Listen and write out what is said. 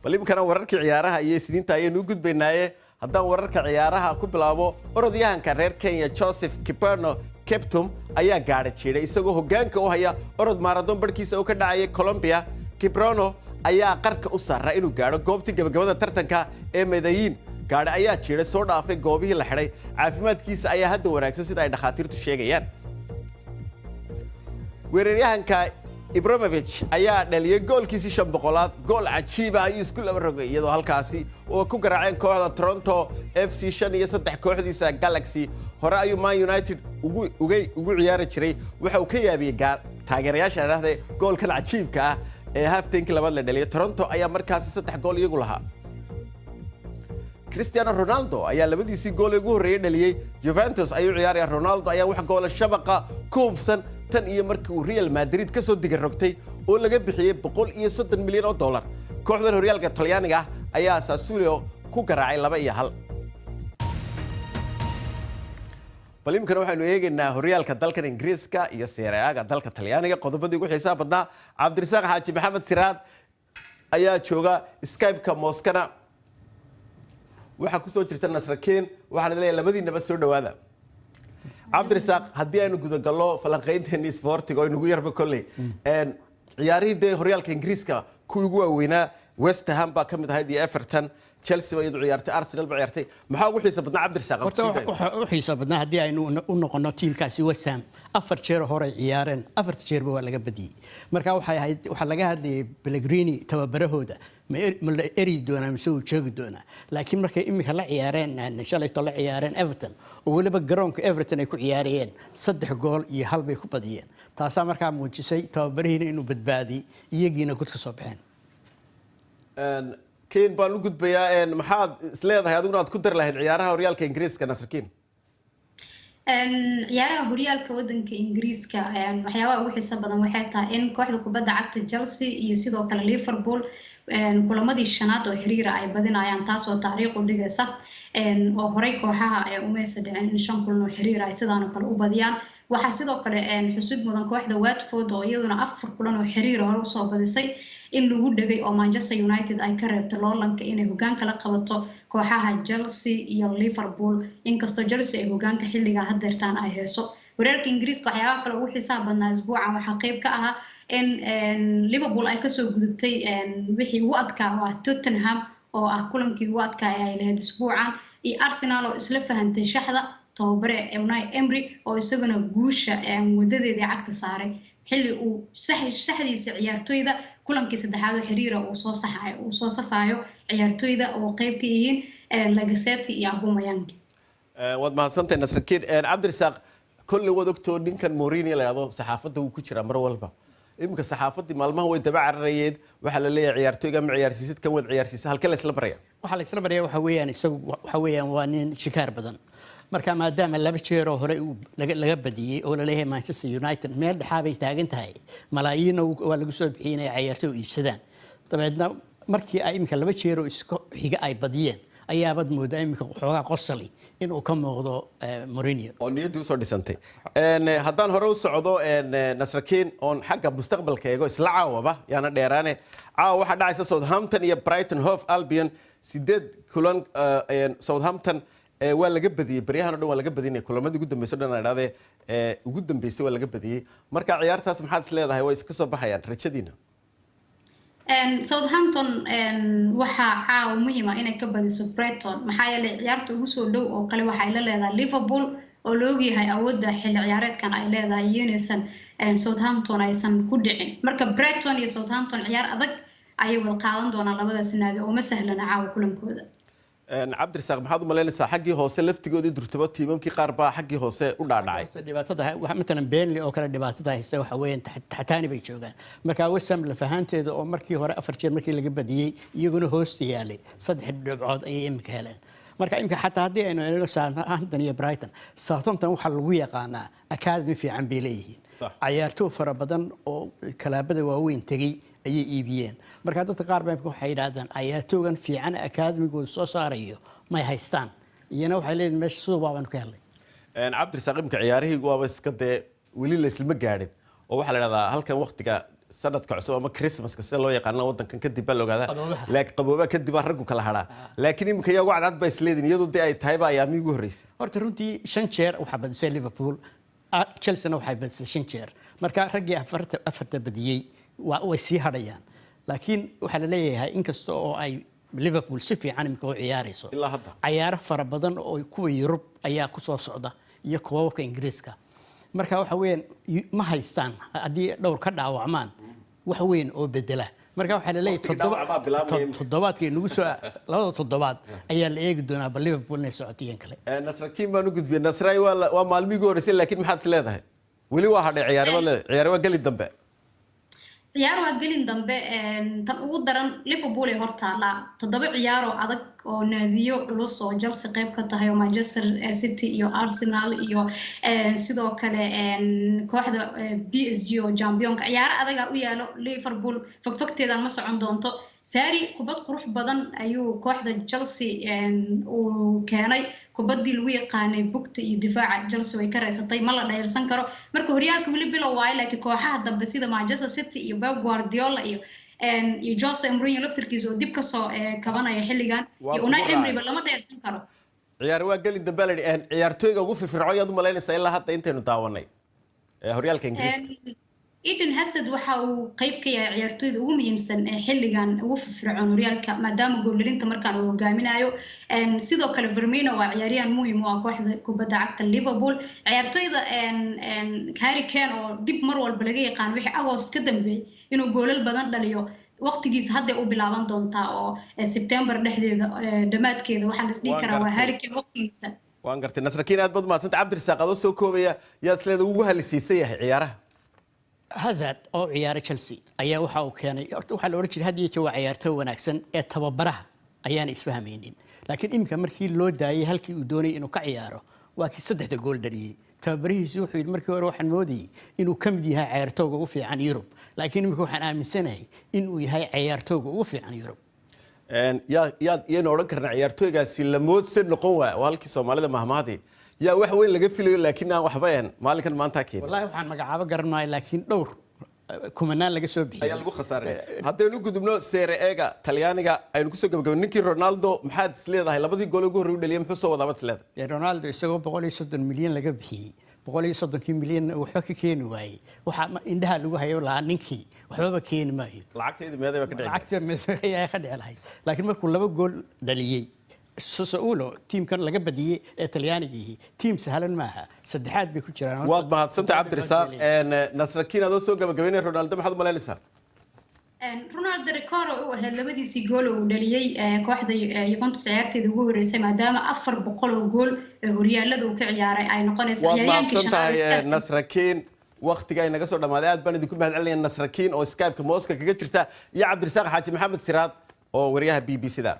bal imkana wararka ciyaaraha iyo isniinta ayaynu u gudbaynaaye haddaan wararka ciyaaraha ku bilaabo orodyahanka reer Kenya Joseph Kiperno Kiptum ayaa gaadhay jiray isagoo hoggaanka u haya orod marathon barkiisa oo ka dhacay Colombia. Kiperno ayaa qarka u saaray inuu gaadho goobtii gabagabada tartanka ee Medellin. gaadhay ayaa jiray soo dhaafay goobihii la xidhay caafimaadkiisa ayaa hadda wanaagsan sida ay dhakhaatiirtu sheegayaan. weeraryahanka Ibrahimovic ayaa dhaliyay goolkiisii 500aad gool cajiib ah ayuu isku laba rogay iyadoo halkaasi oo ku garaaceen kooxda Toronto FC 5 iyo 3 kooxdiisa Galaxy. hore ayuu Man United ugu ciyaari jiray waxa uu ka yaabiyay taageerayaasha dhahday goolkan cajiibka ah ee half-timekii labaad la dhaliyay. Toronto ayaa markaasi 3 gool iyagu lahaa. Cristiano Ronaldo ayaa labadiisii gool ugu horeeyay dhaliyay Juventus ayuu ciyaaraya. Ronaldo ayaa wax gool shabaqa ku hubsan tan iyo markii uu Real Madrid ka soo diga rogtay oo laga bixiyay $130 milyan. kooxda horyaalka Talyaaniga ayaa Sassuolo ku garaacay 2-1. balimkana waxaanu eegaynaa horyaalka dalka Ingiriiska iyo Serie A dalka Talyaaniga qodobadii ugu xiisaha badnaa. Cabdirasaaq Xaaji Maxamed Siraad ayaa jooga Skype-ka Moskana waxa ku soo jirta Nasrakiin waxaan leeyahay labadiinaba soo dhawaada. Cabdirasaaq haddii aynu guda gallo falanqaynteennii sportiga oo inagu yarba kolley ciyaarihii horyaalka Ingiriiska kuwii ugu waaweynaa West Ham baa ka mid ahayd iyo Everton. Chelsea baa iyadu ciyaartay, Arsenal baa ciyaartay. maxaa ugu xiiso badnaa Cabdirasaaq? waxa u xiiso badnaa haddii aynu u noqono tiimkaasi West Ham 4 jeer hore ciyaareen 4 jeerba waa laga badiyay. marka waxa laga hadlayay Pellegrini tababarahooda ma la eri doonaa mise uu joogi doonaa. laakiin markay imika la ciyaareen shalayto la ciyaareen Everton oo waliba garoonka Everton ay ku ciyaarayeen 3 gool iyo 1 bay ku badiyeen. taasaa markaa muujisay tababarihiina inuu badbaadiyay iyagiina gud ka soo baxeen. كين بان لو gudbayaa maxaad isleedahay adiguna aad ku dar lahayd ciyaaraha horyaalka Ingiriiska Nasrakiin? ciyaaraha horyaalka wadanka Ingiriiska waxyaabaha ugu xiiso badan waxay tahay in kooxda kubadda cagta Chelsea iyo sidoo kale Liverpool kulamadii shanaad oo xiriira ay badinayaan taasoo taariikh u dhigaysa oo horey kooxaha ay u meesha dhicin in 5 kulan oo xiriir ay sidaan kale u badiyaan. waxa sidoo kale xusub mudan kooxda Watford oo iyaduna 4 kulan oo xiriir hore u soo badisay in lagu dhigay oo Manchester United ay ka reebtay loolanka inay hoggaanka la qabato kooxaha Chelsea iyo Liverpool. inkastoo Chelsea ay hoggaanka xilliga hadeertaan ay heeso. horyaalka Ingiriiska waxyaabaha kale ugu xiisaha badnaa isbuucan waxaa qayb ka ahaa in Liverpool ay ka soo gudubtay wixii ugu adkaa oo Tottenham oo ah kulankii ugu adkaa ay lahayd isbuucan iyo Arsenal oo isla fahantay shaxda tababare Unai Emery oo isaguna guusha wadadeedii cagta saaray xilli uu saxdiisa ciyaartoyda kulankii saddexaad oo xiriira uu soo safayo ciyaartoyda oo qayb ka yihiin Lacazette iyo Aubameyang. wad mahadsantahay Nasrakiin. Cabdirasaaq kulli wad ogtoo ninkan Mourinho la yiraahdo saxaafadda uu ku jira mar walba. imka saxaafadii maalmaha way daba cararayeen waxa la leeyahay ciyaartoyga ma ciyaarsiisid kan wad ciyaarsiisa halka la isla baraya. waxa la isla baraya waxa weeyaan waa nin shikaar badan. marka maadaama 2 jeer oo hore laga badiyay oo la leeyahay Manchester United meel dhaxaabay taagan tahay malaayiin waa lagu soo bixinay ciyaartoy iibsadaan. dabeedna markii ay imika 2 jeer oo isku xiga ay badiyeen ayaa bad moodaa imika xoogaa qosali inuu ka muuqdo Mourinho oo niyadii soo dhisantay. haddaan hore u socdo Nasrakiin on xagga mustaqbalka eego isla caawaba yaana dheeraane caawa waxa dhacaysa Southampton iyo Brighton Hove Albion 8 kulan Southampton waa laga badiyay baryahan oo dhan waa laga badinay kulamadii ugu dambeysay dhan ay dhacday ugu dambeysay waa laga badiyay. marka ciyaartaas maxaad isleedahay way iska soo baxayaan rajadiina? Southampton waxa caaw muhiim ah inay ka badiso Brighton maxaa yeelay ciyaarta ugu soo dhow oo kale waxa ay la leedahay Liverpool oo loo yahay awoodda xilli ciyaareedkan ay leedahay Unison Southampton aysan ku dhicin. marka Brighton iyo Southampton ciyaar adag ay wada qaadan doonaan labadaas naadi oo ma sahlana caaw kulankooda. Cabdirasaaq maxaad u malaynaysaa xaggii hoose laftigoodii durtaba tiimamkii qaar baa xaggii hoose u dhaadhacay? dhibaatada waxa midna Burnley oo kale dhibaatada haysta waxa weeyaan taxtaani bay joogaan. marka West Ham la fahanteeda oo markii hore 4 jeer markii laga badiyay iyaguna hoosta yaalay 3 dhibcood ayay imika heleen. marka imika xataa haddii aynu eegno Southampton iyo Brighton waxa lagu yaqaanaa academy fiican bay leeyihiin. ciyaartoy fara badan oo kalaabada waaweyn tagay ayay iibiyeen. marka dadka qaar baa waxay yiraahdaan ciyaartooygan fiican academy-gooda soo saarayo ma haystaan iyana waxay leeyihiin meesha soo baaban ka helay. Cabdirasaaq imka ciyaarihii waaba iska weli la isla gaadhin oo waxa la yiraahdaa halkan waqtiga sanadka cusub ama Christmaska sida loo yaqaan wadankan kadib baa la ogaadaa Qaboobaha. laakiin qaboobaha kadib baa raggu kala hadhaa laakiin imika yaa ugu cadcad ba isleedin iyadoo dee ay tahay baa ayaamii ugu horreysay horta runtii 5 jeer waxaa badisay Liverpool Chelsea waxay badisay 5 jeer marka raggii afarta badiyay way sii hadhayaan laakiin waxa la leeyahay inkasta oo ay Liverpool si fiican imika u ciyaarayso ilaa hadda ciyaaro fara badan oo kuwa Yurub ayaa ku soo socda iyo koobabka Ingiriiska marka waxa weeyaan ma haystaan haddii dhowr ka dhaawacmaan wax weyn oo bedela marka waxa la leeyahay toddobaadkii nagu soo labada toddobaad ayaa la eegi doonaa bal Liverpool inay socotiyeen kale Nasrakiin baan u gudbiyay Nasray waa maalmii ugu horreysay laakiin maxaad is leedahay weli waa hadhay ciyaaro gali dambe ciyaar waa gelin dambe tan ugu daran Liverpool ay hortaala 7 ciyaar oo adag oo naadiyo culus oo Chelsea qayb ka tahay oo Manchester City iyo Arsenal iyo sidoo kale kooxda PSG oo championka ciyaar adag u yaalo Liverpool fakfakteedan ma socon doonto saari kubad qurux badan ayuu kooxda Chelsea uu keenay kubadii lagu yaqaanay bugta iyo difaaca Chelsea way ka reysatay ma la dheersan karo marka horyaalka wali bilow waay laakiin kooxaha dambe sida Manchester City iyo Pep Guardiola iyo Jose Mourinho laftirkiisa oo dib ka soo kabanaya xilligan iyo Unai Emery ba lama dheersan karo ciyaar waa gelin dambe la dhigay ciyaartooyga ugu firfircoon yaad u malaynaysaa ilaa hadda intaynu daawanay horyaalka Ingiriiska Eden Hazard waxa uu qayb ka yahay ciyaartooyda ugu muhiimsan ee xilligan ugu firfircoon horyaalka maadaama goolalinta markaan uu hogaaminayo sidoo kale Firmino waa ciyaaryahan muhiim u ah kooxda kubadda cagta Liverpool ciyaartooyda Harry Kane oo dib mar walba laga yaqaan wixii August ka dambeeyay inuu goolal badan dhaliyo waqtigiisa hadda u bilaaban doontaa oo September dhexdeeda dhamaadkeeda waxa la isdhihi karaa waa Harry Kane waqtigiisa waan gartay Nasrakiin aad bad maadsan Cabdirasaaq adoo soo koobaya yaad isleedahay ugu halisiisay yahay ciyaaraha Hazard oo ciyaaray Chelsea ayaa waxa uu keenay waxa la oran jiray hadii jawa ciyaartooy wanaagsan ee tababaraha ayaan isfahmaynin laakiin imika markii loo daayay halkii uu doonay inuu ka ciyaaro waa kii 3 gool dhaliyay tababarihiisu wuxuu yiri markii hore waxaan moodayay inuu ka mid yahay ciyaartooyga ugu fiican Yurub laakiin imika waxaan aaminsanahay inuu yahay ciyaartooyga ugu fiican Yurub yaad oran karnaa ciyaartooygaasi la moodsan noqon waa halkii Soomaalida mahmaadi yaa wax weyn laga filayo laakiin aan waxba aan maalinkan maanta keenay wallahi waxaan magacaabo garanayo laakiin dhowr kumanaan laga soo bixiyay ayaa lagu khasaaray haddaynu gudubno Serie A-ga Talyaaniga aynu ku soo gabagabnay ninkii Ronaldo maxaad isleedahay labadii gool ugu horreeyay u dhaliyay muxuu soo wadaa isleedahay Ronaldo isagoo 130 milyan laga bixiyay 130 milyan waxba ka keeni waayay waxa indhaha lagu hayo la ninkii waxba keeni maayo lacagteedu meeday ka dhacay lacagteedu ayaa ka dhacay laakiin markuu 2 gool dhaliyay Sassuolo teamkan laga badiyay ee Talyaaniga team sahlan maaha saddexaad bay ku jiraan waad mahadsantahay Cabdirasaaq Nasrakiin adoo soo gabagabeynay Ronaldo maxaad u malaynaysaa Ronaldo record uu ahaa labadiisii gool uu dhaliyay kooxda Juventus ciyaarteeda ugu horeysay maadaama 400 gool horyaalada uu ka ciyaaray ay noqonayso ciyaaryahankii shanaad Nasrakiin waqtiga ay naga soo dhamaaday aad baan idinku mahadcelinayaa Nasrakiin oo Skype-ka Moscow kaga jirta iyo Cabdirasaaq Xaaji Maxamed Siraad oo wariyaha BBC da